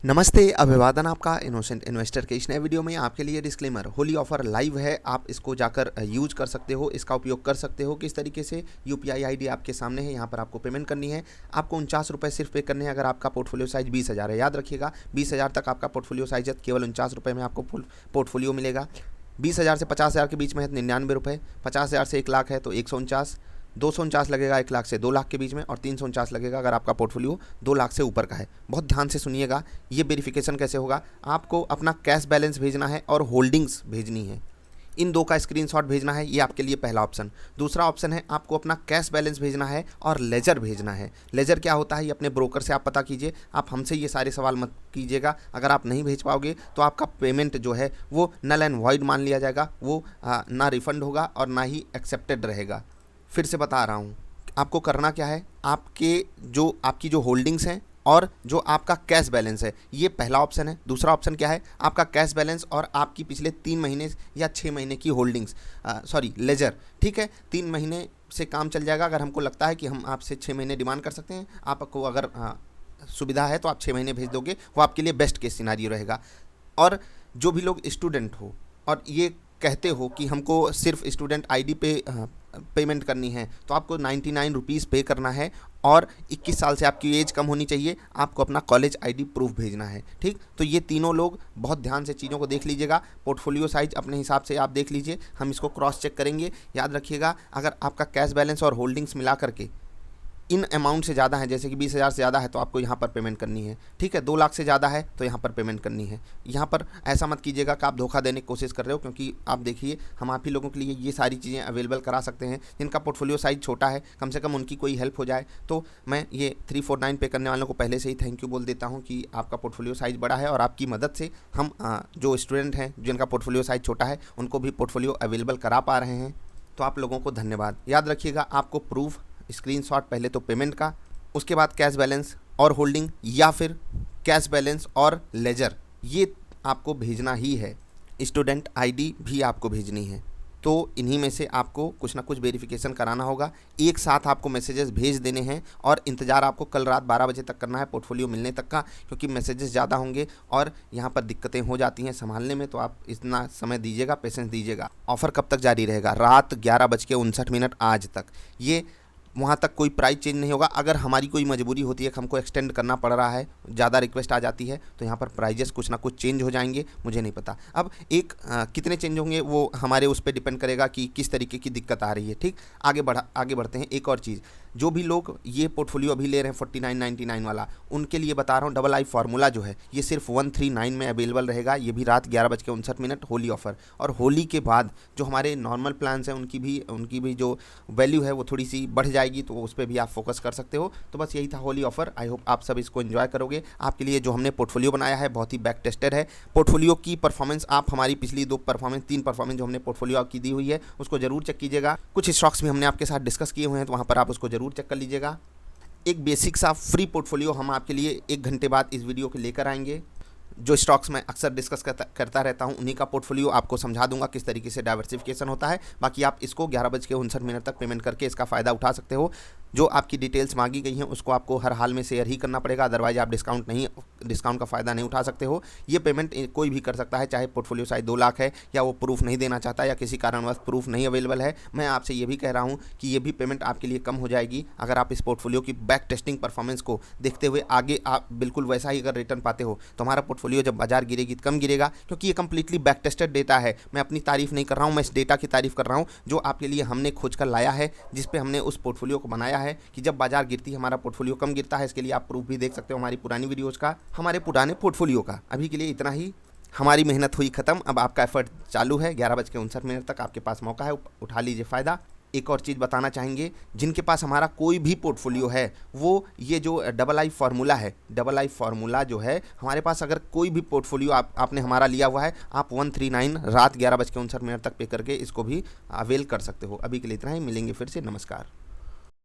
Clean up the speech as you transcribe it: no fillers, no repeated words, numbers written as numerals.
नमस्ते, अभिवादन आपका इनोसेंट इन्वेस्टर के इस नए वीडियो में आपके लिए डिस्क्लेमर। होली ऑफर लाइव है, आप इसको जाकर यूज कर सकते हो, इसका उपयोग कर सकते हो। किस तरीके से? यूपीआई आईडी आपके सामने है, यहाँ पर आपको पेमेंट करनी है। आपको 49 रुपये सिर्फ पे करने हैं अगर आपका पोर्टफोलियो साइज 20,000 है। याद रखिएगा, 20,000 तक आपका पोर्टफोलियो साइज है, केवल 49 रुपये में आपको फुल पोर्टफोलियो मिलेगा। 20,000 से 50,000 के बीच में है 99 रुपये, 50,000 से 1 लाख है तो 149, 249 लगेगा 1 लाख से 2 लाख के बीच में, और 349 लगेगा अगर आपका पोर्टफोलियो 2 लाख से ऊपर का है। बहुत ध्यान से सुनिएगा, ये वेरिफिकेशन कैसे होगा। आपको अपना कैश बैलेंस भेजना है और होल्डिंग्स भेजनी है, इन दो का स्क्रीनशॉट भेजना है। ये आपके लिए पहला ऑप्शन। दूसरा ऑप्शन है आपको अपना कैश बैलेंस भेजना है और लेजर भेजना है। लेजर क्या होता है ये अपने ब्रोकर से आप पता कीजिए, आप हमसे ये सारे सवाल मत कीजिएगा। अगर आप नहीं भेज पाओगे तो आपका पेमेंट जो है वो नल एंड वॉइड मान लिया जाएगा, वो ना रिफंड होगा और ना ही एक्सेप्टेड रहेगा। फिर से बता रहा हूँ, आपको करना क्या है, आपकी जो होल्डिंग्स हैं और जो आपका कैश बैलेंस है, ये पहला ऑप्शन है। दूसरा ऑप्शन क्या है, आपका कैश बैलेंस और आपकी पिछले 3 महीने या 6 महीने की होल्डिंग्स, लेजर। ठीक है, 3 महीने से काम चल जाएगा। अगर हमको लगता है कि हम आपसे 6 महीने डिमांड कर सकते हैं, आपको अगर सुविधा है तो आप 6 महीने भेज दोगे, वो आपके लिए बेस्ट केस सिनारियो रहेगा। और जो भी लोग स्टूडेंट हो और ये कहते हो कि हमको सिर्फ स्टूडेंट आईडी पे पेमेंट करनी है, तो आपको 99 रुपीज़ पे करना है और 21 साल से आपकी एज कम होनी चाहिए। आपको अपना कॉलेज आईडी प्रूफ भेजना है। ठीक, तो ये तीनों लोग बहुत ध्यान से चीज़ों को देख लीजिएगा। पोर्टफोलियो साइज अपने हिसाब से आप देख लीजिए, हम इसको क्रॉस चेक करेंगे। याद रखिएगा, अगर आपका कैश बैलेंस और होल्डिंग्स मिला करके इन अमाउंट से ज़्यादा है, जैसे कि 20,000 से ज़्यादा है तो आपको यहाँ पर पेमेंट करनी है। ठीक है, 2 लाख से ज़्यादा है तो यहाँ पर पेमेंट करनी है। यहाँ पर ऐसा मत कीजिएगा कि आप धोखा देने की कोशिश कर रहे हो, क्योंकि आप देखिए हम आप ही लोगों के लिए ये सारी चीज़ें अवेलेबल करा सकते हैं। जिनका पोर्टफोलियो साइज छोटा है, कम से कम उनकी कोई हेल्प हो जाए। तो मैं ये 349 पे करने वालों को पहले से ही थैंक यू बोल देता हूँ कि आपका पोर्टफोलियो साइज बड़ा है और आपकी मदद से हम जो स्टूडेंट हैं जिनका पोर्टफोलियो साइज छोटा है उनको भी पोर्टफोलियो अवेलेबल करा पा रहे हैं। तो आप लोगों को धन्यवाद। याद रखिएगा, आपको प्रूफ स्क्रीनशॉट पहले तो पेमेंट का, उसके बाद कैश बैलेंस और होल्डिंग, या फिर कैश बैलेंस और लेजर, ये आपको भेजना ही है। स्टूडेंट आईडी भी आपको भेजनी है। तो इन्हीं में से आपको कुछ ना कुछ वेरिफिकेशन कराना होगा। एक साथ आपको मैसेजेस भेज देने हैं और इंतज़ार आपको कल रात 12 बजे तक करना है पोर्टफोलियो मिलने तक का, क्योंकि मैसेजेस ज़्यादा होंगे और यहाँ पर दिक्कतें हो जाती हैं संभालने में। तो आप इतना समय दीजिएगा, पेशेंस दीजिएगा। ऑफ़र कब तक जारी रहेगा? रात 11:59 आज तक। ये वहाँ तक कोई प्राइस चेंज नहीं होगा। अगर हमारी कोई मजबूरी होती है कि हमको एक्सटेंड करना पड़ रहा है, ज़्यादा रिक्वेस्ट आ जाती है, तो यहाँ पर प्राइजेस कुछ ना कुछ चेंज हो जाएंगे, मुझे नहीं पता। अब कितने चेंज होंगे वो हमारे उस पर डिपेंड करेगा कि किस तरीके की दिक्कत आ रही है। ठीक, आगे बढ़ते हैं। एक और चीज़, जो भी लोग ये पोर्टफोलियो अभी ले रहे हैं 49.99 वाला, उनके लिए बता रहा हूँ, डबल आई फार्मूला जो है ये सिर्फ 139 में अवेलेबल रहेगा। ये भी रात 11:59 होली ऑफ़र। और होली के बाद जो हमारे नॉर्मल प्लान्स हैं उनकी भी जो वैल्यू है वो थोड़ी सी बढ़ जाएगी, तो उस पर भी आप फोकस कर सकते हो। तो बस यही था होली ऑफ़र। आई होप आप सब इसको एंजॉय करोगे। आपके लिए जो हमने पोर्टफोलियो बनाया है बहुत ही बैक टेस्टेड है। पोर्टफोलियो की परफॉर्मेंस आप हमारी पिछली 3 परफॉर्मेंस जो हमने पोर्टफोलियो की दी हुई है उसको जरूर चेक कीजिएगा। कुछ स्टॉक्स भी हमने आपके साथ डिस्कस किए हुए हैं, तो वहाँ पर आप उसको जरूर चेक कर लीजिएगा। एक बेसिक सा फ्री पोर्टफोलियो हम आपके लिए 1 घंटे बाद इस वीडियो के लेकर आएंगे। जो स्टॉक्स मैं अक्सर डिस्कस करता रहता हूं, उन्हीं का पोर्टफोलियो आपको समझा दूंगा किस तरीके से डाइवर्सिफिकेशन होता है। बाकी आप इसको 11:59 तक पेमेंट करके इसका फ़ायदा उठा सकते हो। जो आपकी डिटेल्स मांगी गई हैं उसको आपको हर हाल में शेयर ही करना पड़ेगा, अदरवाइज आप डिस्काउंट का फ़ायदा नहीं उठा सकते हो। ये पेमेंट कोई भी कर सकता है, चाहे पोर्टफोलियो साइज 2 लाख है या वो प्रूफ नहीं देना चाहता या किसी कारणवश प्रूफ नहीं अवेलेबल है। मैं आपसे ये भी कह रहा हूँ कि ये भी पेमेंट आपके लिए कम हो जाएगी अगर आप इस पोर्टफोलियो की बैक टेस्टिंग परफॉर्मेंस को देखते हुए आगे आप बिल्कुल वैसा ही अगर रिटर्न पाते हो तो हमारा पोर्टफोलियो जब बाजार गिरेगी तो कम गिरेगा, क्योंकि ये कंप्लीटली बैक टेस्टेड डेटा है। मैं अपनी तारीफ नहीं कर रहा हूँ, मैं इस डेटा की तारीफ कर रहा हूँ जो आपके लिए हमने खोज कर लाया है, जिस पे हमने उस पोर्टफोलियो को बनाया है कि जब बाजार गिरती है हमारा पोर्टफोलियो कम गिरता है। इसके लिए आप प्रूफ भी देख सकते हो हमारी पुरानी वीडियोज़ का, हमारे पुराने पोर्टफोलियो का। अभी के लिए इतना ही, हमारी मेहनत हुई ख़त्म, अब आपका एफर्ट चालू है। 11:59 तक आपके पास मौका है, उठा लीजिए फ़ायदा। एक और चीज़ बताना चाहेंगे, जिनके पास हमारा कोई भी पोर्टफोलियो है वो ये जो डबल आई फार्मूला जो है हमारे पास, अगर कोई भी पोर्टफोलियो आपने हमारा लिया हुआ है, आप 139 रात 11:59 तक पे करके इसको भी अवेल कर सकते हो। अभी के लिए इतना ही, मिलेंगे फिर से। नमस्कार।